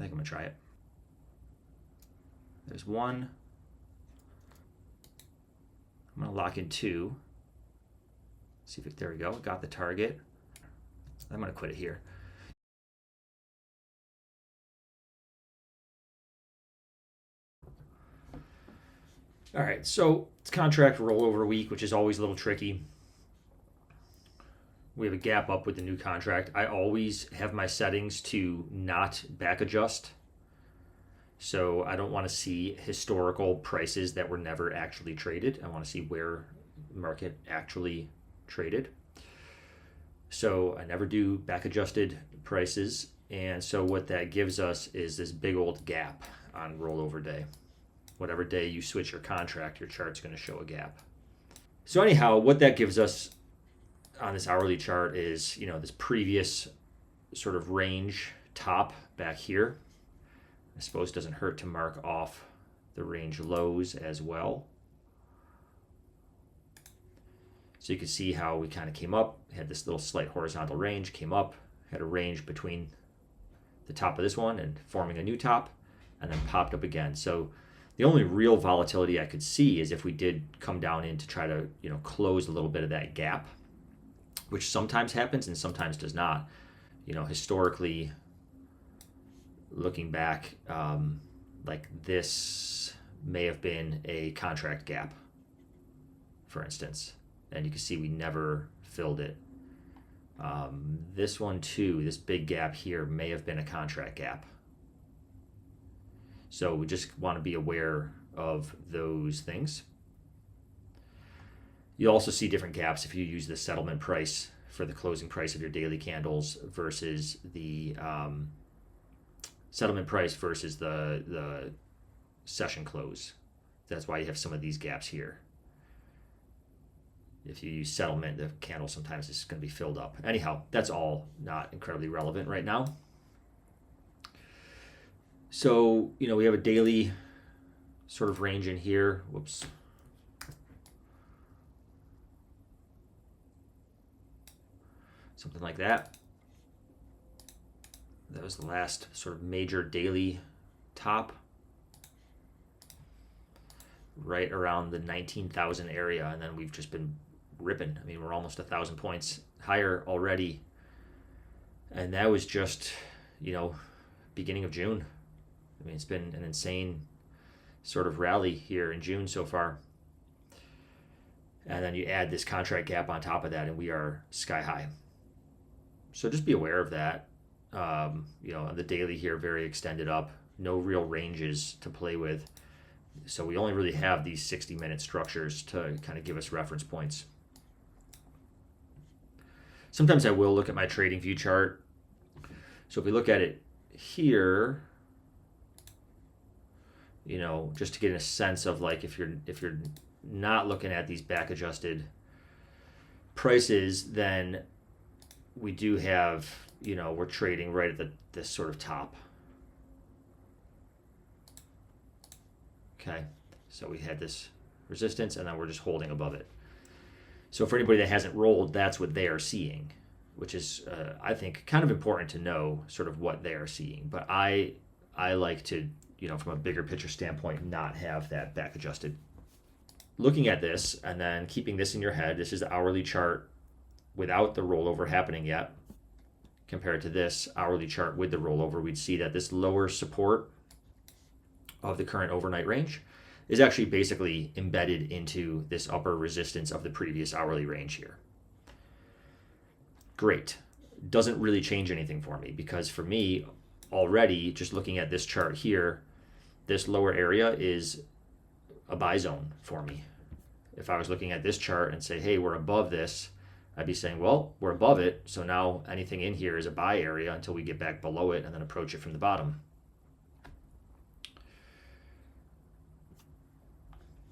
think I'm gonna try it. There's one. I'm gonna lock in 2. See if there we go. Got the target. I'm gonna quit it here. All right, so it's contract rollover week, which is always a little tricky. We have a gap up with the new contract. I always have my settings to not back adjust. So I don't want to see historical prices that were never actually traded. I want to see where the market actually traded. So I never do back adjusted prices. And so what that gives us is this big old gap on rollover day. Whatever day you switch your contract, your chart's going to show a gap. So anyhow, what that gives us on this hourly chart is, this previous sort of range top back here. I suppose it doesn't hurt to mark off the range lows as well. So you can see how we kind of came up, had this little slight horizontal range, came up, had a range between the top of this one and forming a new top, and then popped up again. So the only real volatility I could see is if we did come down in to try to, close a little bit of that gap, which sometimes happens and sometimes does not. Historically, looking back, like this may have been a contract gap, for instance, and you can see we never filled it. This one too, this big gap here may have been a contract gap. So we just want to be aware of those things. You'll also see different gaps if you use the settlement price for the closing price of your daily candles versus the settlement price versus the session close. That's why you have some of these gaps here. If you use settlement, the candle sometimes is going to be filled up. Anyhow, that's all not incredibly relevant right now. So, we have a daily sort of range in here. Whoops. Something like that. That was the last sort of major daily top. Right around the 19,000 area, and then we've just been ripping. I mean, we're almost 1,000 points higher already. And that was just, beginning of June. I mean, it's been an insane sort of rally here in June so far. And then you add this contract gap on top of that, and we are sky high. So just be aware of that. The daily here, very extended up. No real ranges to play with. So we only really have these 60-minute structures to kind of give us reference points. Sometimes I will look at my trading view chart. So if we look at it here, just to get a sense of like if you're not looking at these back adjusted prices, then we do have, we're trading right at this sort of top. Okay, so we had this resistance and then we're just holding above it. So for anybody that hasn't rolled, that's what they are seeing, which is, I think, kind of important to know sort of what they are seeing. But I like to, from a bigger picture standpoint, not have that back adjusted. Looking at this and then keeping this in your head, this is the hourly chart without the rollover happening yet. Compared to this hourly chart with the rollover, we'd see that this lower support of the current overnight range is actually basically embedded into this upper resistance of the previous hourly range here. Great. Doesn't really change anything for me, because for me, already just looking at this chart here, this lower area is a buy zone for me. If I was looking at this chart and say, hey, we're above this, I'd be saying, well, we're above it, so now anything in here is a buy area until we get back below it and then approach it from the bottom.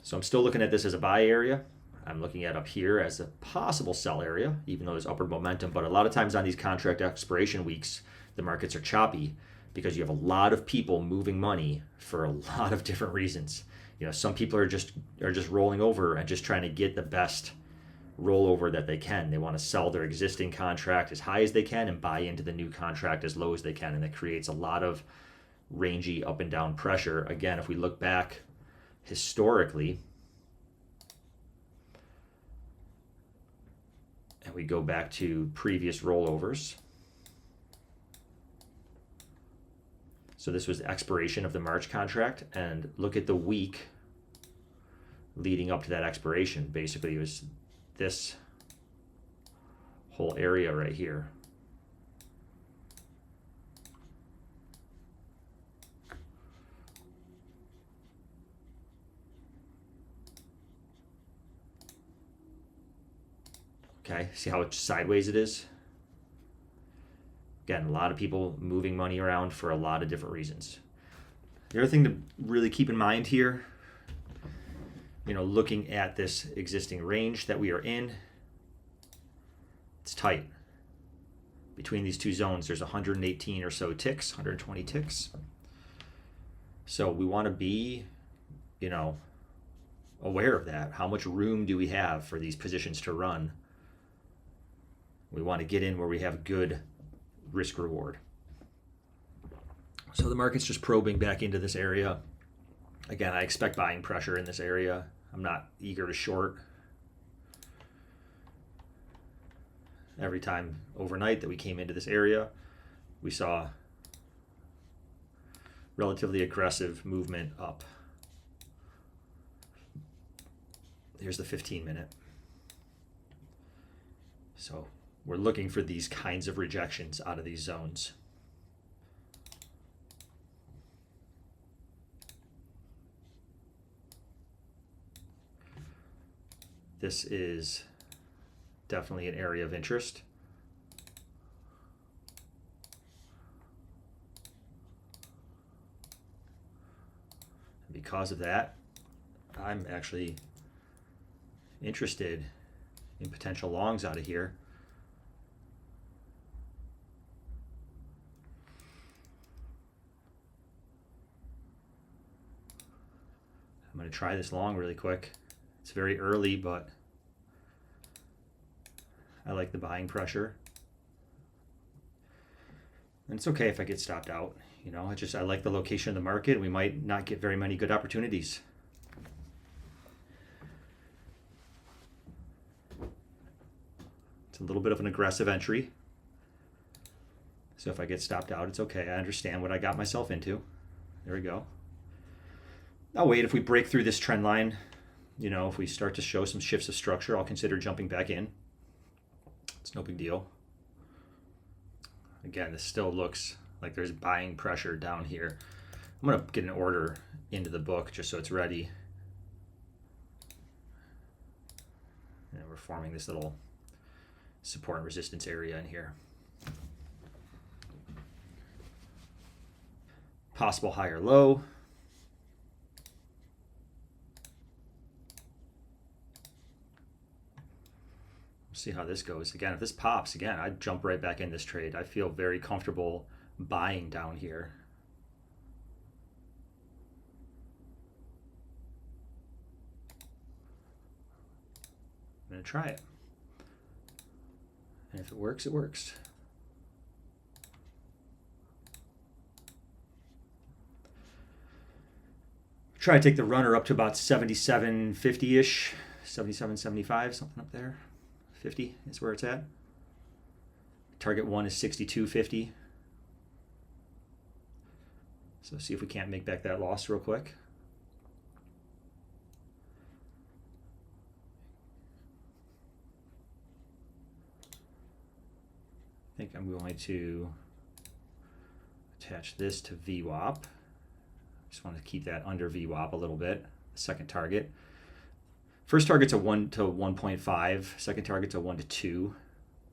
So I'm still looking at this as a buy area. I'm looking at up here as a possible sell area, even though there's upward momentum. But a lot of times on these contract expiration weeks, the markets are choppy because you have a lot of people moving money for a lot of different reasons. Some people are just rolling over and just trying to get the best rollover that they can. They want to sell their existing contract as high as they can and buy into the new contract as low as they can, and it creates a lot of rangy up and down pressure. Again, if we look back historically, and we go back to previous rollovers. So this was the expiration of the March contract, and look at the week leading up to that expiration. Basically, it was this whole area right here. Okay, see how sideways it is? Again, a lot of people moving money around for a lot of different reasons. The other thing to really keep in mind here, looking at this existing range that we are in, it's tight. Between these two zones, there's 118 or so ticks, 120 ticks. So we want to be, aware of that. How much room do we have for these positions to run? We want to get in where we have good risk reward. So the market's just probing back into this area. Again, I expect buying pressure in this area. I'm not eager to short. Every time overnight that we came into this area, we saw relatively aggressive movement up. Here's the 15-minute. So we're looking for these kinds of rejections out of these zones. This is definitely an area of interest. Because of that, I'm actually interested in potential longs out of here. I'm going to try this long really quick. It's very early, but I like the buying pressure. And it's okay if I get stopped out. I like the location of the market. We might not get very many good opportunities. It's a little bit of an aggressive entry. So if I get stopped out, it's okay. I understand what I got myself into. There we go. I'll wait. If we break through this trend line, if we start to show some shifts of structure, I'll consider jumping back in. It's no big deal. Again, this still looks like there's buying pressure down here. I'm going to get an order into the book just so it's ready. And we're forming this little support and resistance area in here. Possible higher low. See how this goes. Again, if this pops, again, I'd jump right back in this trade. I feel very comfortable buying down here. I'm going to try it. And if it works, it works. Try to take the runner up to about 77.50-ish, 77.75, something up there. 50 is where it's at. Target 1 is 62.50. So see if we can't make back that loss real quick. I think I'm going to attach this to VWAP. Just want to keep that under VWAP a little bit. Second target. First target's a 1 to 1.5. Second target's a 1 to 2.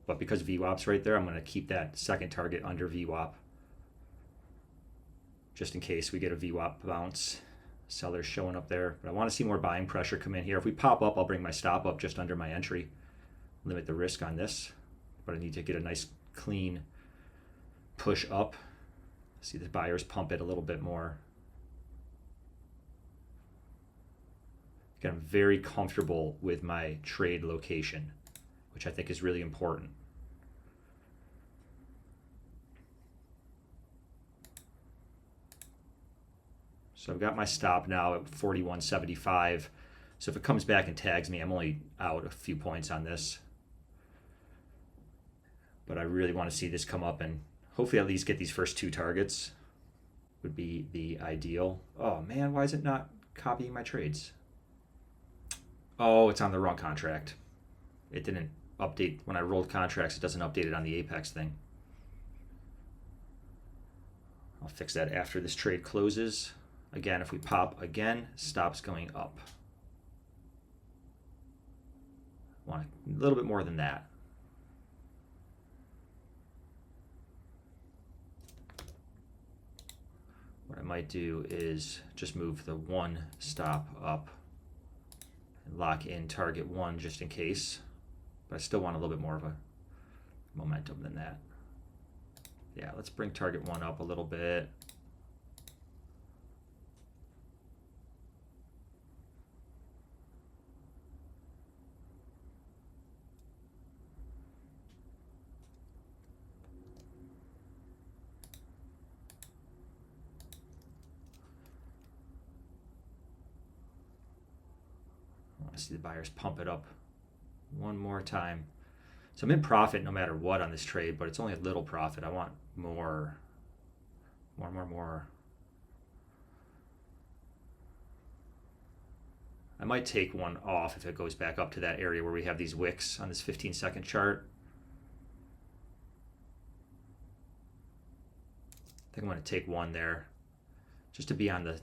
But because VWAP's right there, I'm going to keep that second target under VWAP. Just in case we get a VWAP bounce. Sellers showing up there. But I want to see more buying pressure come in here. If we pop up, I'll bring my stop up just under my entry. Limit the risk on this. But I need to get a nice clean push up. See the buyers pump it a little bit more. I'm very comfortable with my trade location, which I think is really important. So I've got my stop now at 41.75. So if it comes back and tags me, I'm only out a few points on this. But I really want to see this come up and hopefully at least get these first two targets would be the ideal. Oh man, why is it not copying my trades? Oh, it's on the wrong contract. It didn't update when I rolled contracts. It doesn't update it on the Apex thing. I'll fix that after this trade closes. Again, if we pop again, stop's going up. Want a little bit more than that. What I might do is just move the one stop up and lock in target one just in case. But I still want a little bit more of a momentum than that. Yeah, let's bring target one up a little bit. I want to see the buyers pump it up one more time. So I'm in profit no matter what on this trade, but it's only a little profit. I want more. I might take one off if it goes back up to that area where we have these wicks on this 15-second chart. I think I'm going to take one there just to be on the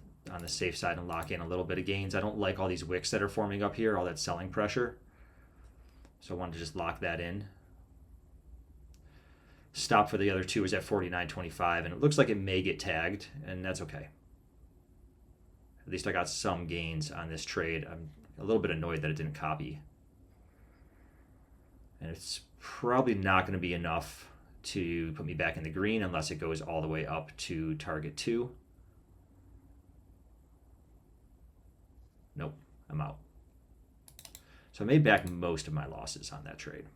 safe side and lock in a little bit of gains. I don't like all these wicks that are forming up here, all that selling pressure. So I wanted to just lock that in. Stop for the other two is at 49.25, and it looks like it may get tagged, and that's okay. At least I got some gains on this trade. I'm a little bit annoyed that it didn't copy. And it's probably not going to be enough to put me back in the green unless it goes all the way up to target 2. Nope, I'm out. So I made back most of my losses on that trade.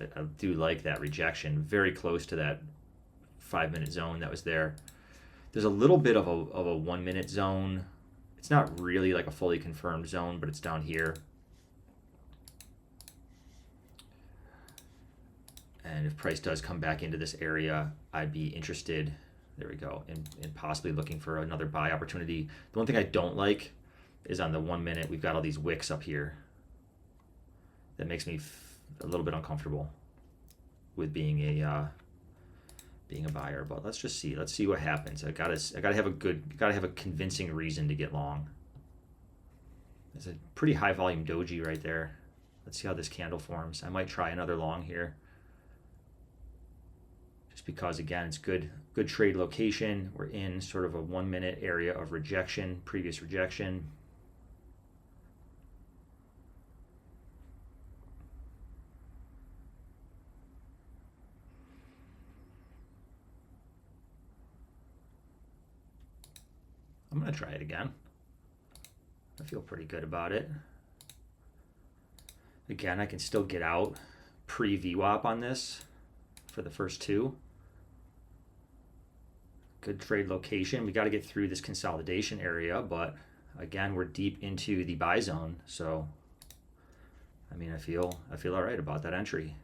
I do like that rejection, very close to that 5-minute zone that was there. There's a little bit of a 1-minute zone. It's not really like a fully confirmed zone, but it's down here. And if price does come back into this area, I'd be interested, there we go, in possibly looking for another buy opportunity. The one thing I don't like is on the 1 minute, we've got all these wicks up here. That makes me a little bit uncomfortable with being a buyer. But let's just see. Let's see what happens. I gotta have a convincing reason to get long. There's a pretty high volume doji right there. Let's see how this candle forms. I might try another long here. Just because again, it's good trade location. We're in sort of a 1 minute area of rejection, previous rejection. I'm going to try it again. I feel pretty good about it. Again, I can still get out pre-VWAP on this for the first two. Good trade location. We got to get through this consolidation area, but again, we're deep into the buy zone. So, I mean, I feel all right about that entry.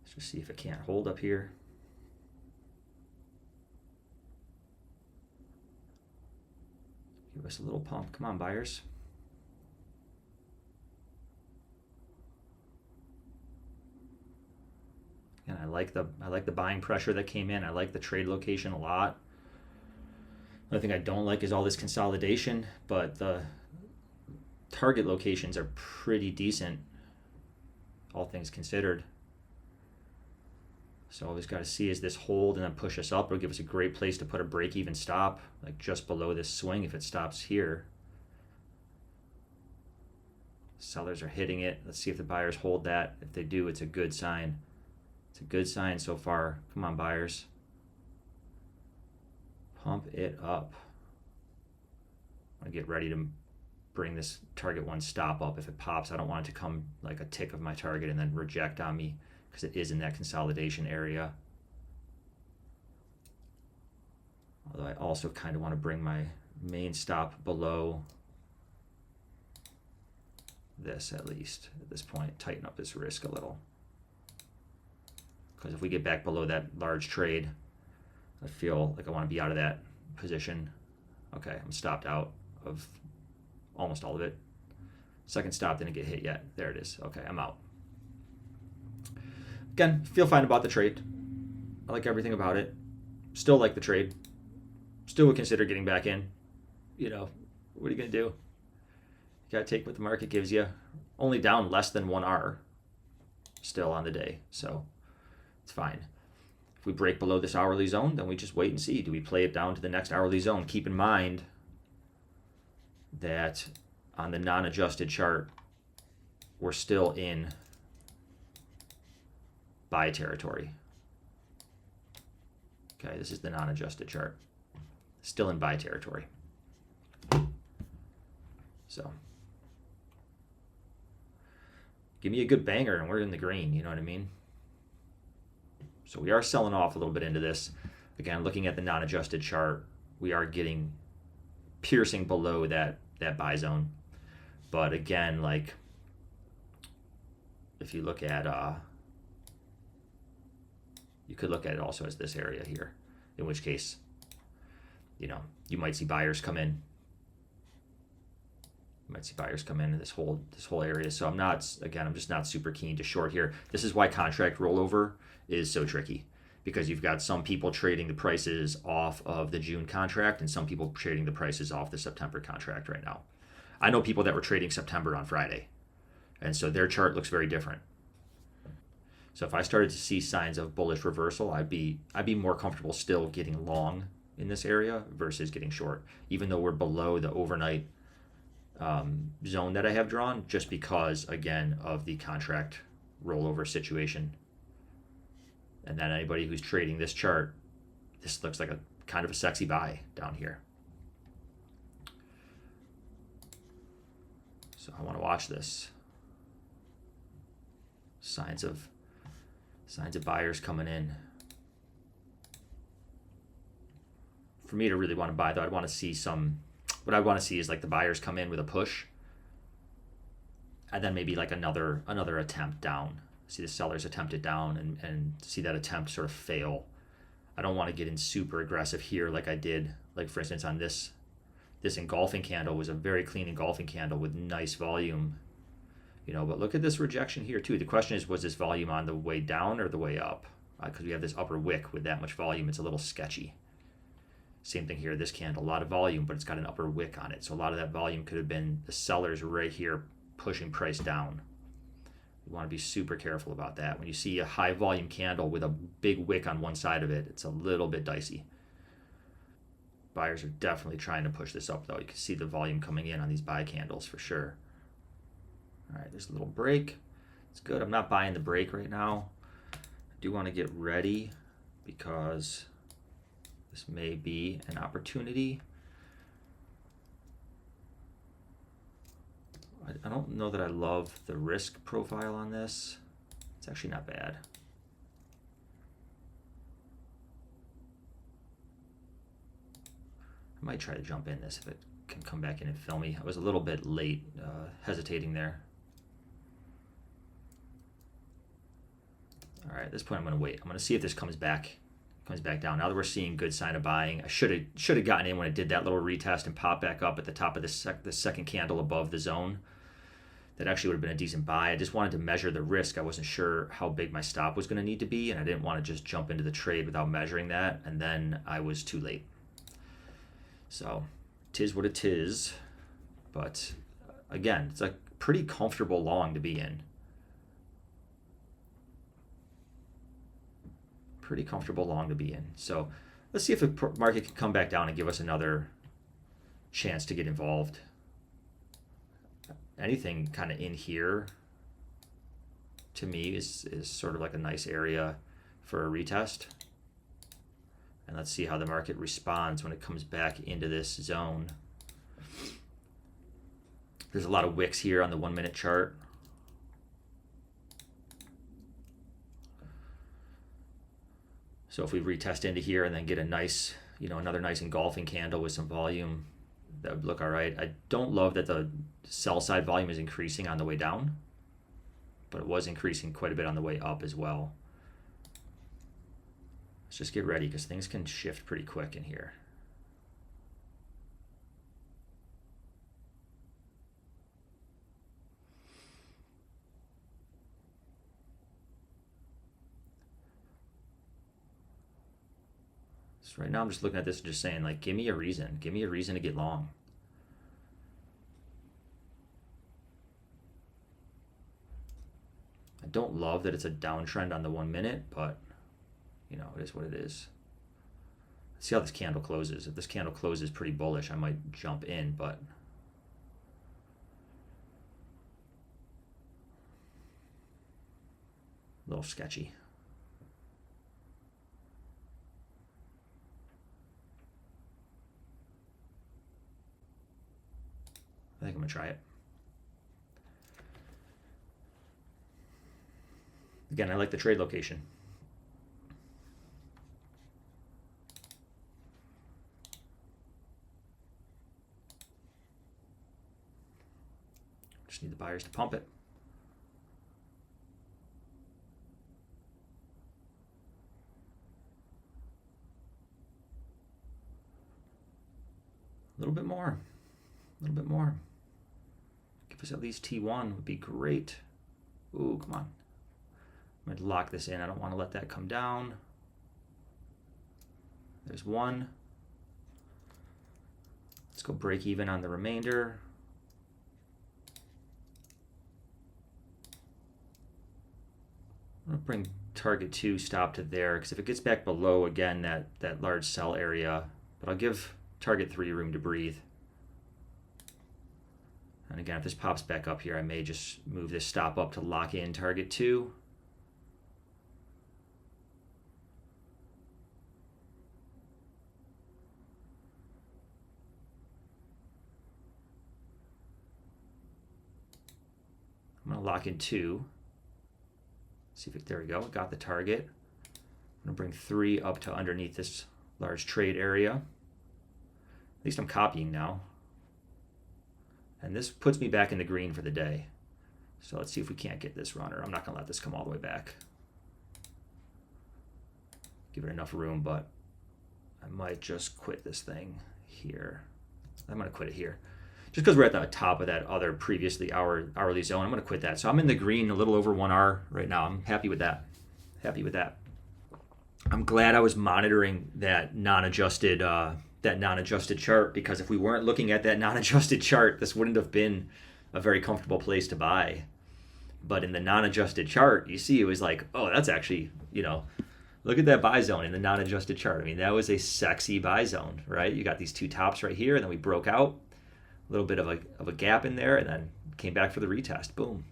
Let's just see if it can't hold up here. Give us a little pump. Come on, buyers. And I like the buying pressure that came in. I like the trade location a lot. Another thing I don't like is all this consolidation, but the target locations are pretty decent, all things considered. So all we've got to see is this hold and then push us up. It'll give us a great place to put a break-even stop, like just below this swing if it stops here. Sellers are hitting it. Let's see if the buyers hold that. If they do, it's a good sign. It's a good sign so far. Come on, buyers. Pump it up. I get ready to bring this target one stop up. If it pops, I don't want it to come like a tick of my target and then reject on me, because it is in that consolidation area. Although I also kind of want to bring my main stop below this, at least at this point, tighten up this risk a little. Because if we get back below that large trade, I feel like I want to be out of that position. Okay, I'm stopped out of almost all of it. Second stop didn't get hit yet. There it is. Okay, I'm out. Again, feel fine about the trade. I like everything about it. Still like the trade. Still would consider getting back in. You know, what are you going to do? You got to take what the market gives you. Only down less than 1R still on the day. So it's fine. If we break below this hourly zone, then we just wait and see. Do we play it down to the next hourly zone? Keep in mind that on the non-adjusted chart, we're still in buy territory. Okay, this is the non-adjusted chart. Still in buy territory. So give me a good banger and we're in the green, you know what I mean? So we are selling off a little bit into this. Again, looking at the non-adjusted chart, we are getting piercing below that buy zone. But again, like if you look at you could look at it also as this area here, in which case, you know, you might see buyers come in. You might see buyers come in this whole area. So I'm just not super keen to short here. This is why contract rollover is so tricky, because you've got some people trading the prices off of the June contract and some people trading the prices off the September contract right now. I know people that were trading September on Friday, and so their chart looks very different. So if I started to see signs of bullish reversal, I'd be more comfortable still getting long in this area versus getting short, even though we're below the overnight zone that I have drawn, just because, again, of the contract rollover situation. And then anybody who's trading this chart, this looks like a kind of a sexy buy down here. So I want to watch this. Signs of buyers coming in. For me to really want to buy, though, I'd want to see what I want to see is like the buyers come in with a push, and then maybe like another attempt down. See the sellers attempt it down and see that attempt sort of fail. I don't want to get in super aggressive here like I did, like for instance on this engulfing candle was a very clean engulfing candle with nice volume. You know, but look at this rejection here too. The question is, was this volume on the way down or the way up? Because we have this upper wick with that much volume, it's a little sketchy. Same thing here, this candle, a lot of volume, but it's got an upper wick on it. So a lot of that volume could have been the sellers right here pushing price down. You want to be super careful about that. When you see a high volume candle with a big wick on one side of it, it's a little bit dicey. Buyers are definitely trying to push this up though. You can see the volume coming in on these buy candles for sure. All right, there's a little break. It's good. I'm not buying the break right now. I do want to get ready because this may be an opportunity. I don't know that I love the risk profile on this. It's actually not bad. I might try to jump in this if it can come back in and fill me. I was a little bit late, hesitating there. All right, at this point I'm going to wait. I'm going to see if this comes back down. Now that we're seeing good sign of buying, I should have gotten in when it did that little retest and popped back up at the top of the second candle above the zone. That actually would have been a decent buy. I just wanted to measure the risk. I wasn't sure how big my stop was going to need to be, and I didn't want to just jump into the trade without measuring that, and then I was too late. So, 'tis what it is. But again, it's a pretty comfortable long to be in. Pretty comfortable long to be in. So let's see if the market can come back down and give us another chance to get involved. Anything kind of in here to me is sort of like a nice area for a retest. And let's see how the market responds when it comes back into this zone. There's a lot of wicks here on the 1 minute chart. So if we retest into here and then get a nice, another nice engulfing candle with some volume, that would look all right. I don't love that the sell side volume is increasing on the way down, but it was increasing quite a bit on the way up as well. Let's just get ready because things can shift pretty quick in here. So right now I'm just looking at this and just saying, like, give me a reason to get long. I don't love that it's a downtrend on the 1 minute, but it is what it is. Let's see how this candle closes. If this candle closes pretty bullish, I might jump in, but a little sketchy. I think I'm gonna try it. Again, I like the trade location. Just need the buyers to pump it. A little bit more. A little bit more. Give us at least T1 would be great. Ooh, come on. I'm going to lock this in. I don't want to let that come down. There's one. Let's go break even on the remainder. I'm going to bring target 2 stop to there, because if it gets back below again that large sell area, but I'll give target 3 room to breathe. And again, if this pops back up here, I may just move this stop up to lock in target 2. I'm going to lock in 2. See if there we go. Got the target. I'm going to bring 3 up to underneath this large trade area. At least I'm copying now. And this puts me back in the green for the day. So let's see if we can't get this runner. I'm not going to let this come all the way back. Give it enough room, but I might just quit this thing here. I'm going to quit it here. Just because we're at the top of that other previously hourly zone, I'm going to quit that. So I'm in the green, a little over 1 hour right now. I'm happy with that. Happy with that. I'm glad I was monitoring that non-adjusted chart, because if we weren't looking at that non-adjusted chart, this wouldn't have been a very comfortable place to buy. But in the non-adjusted chart, you see it was like, oh, that's actually, look at that buy zone in the non-adjusted chart. I mean, that was a sexy buy zone, right? You got these 2 tops right here, and then we broke out. A little bit of a gap in there, and then came back for the retest. Boom.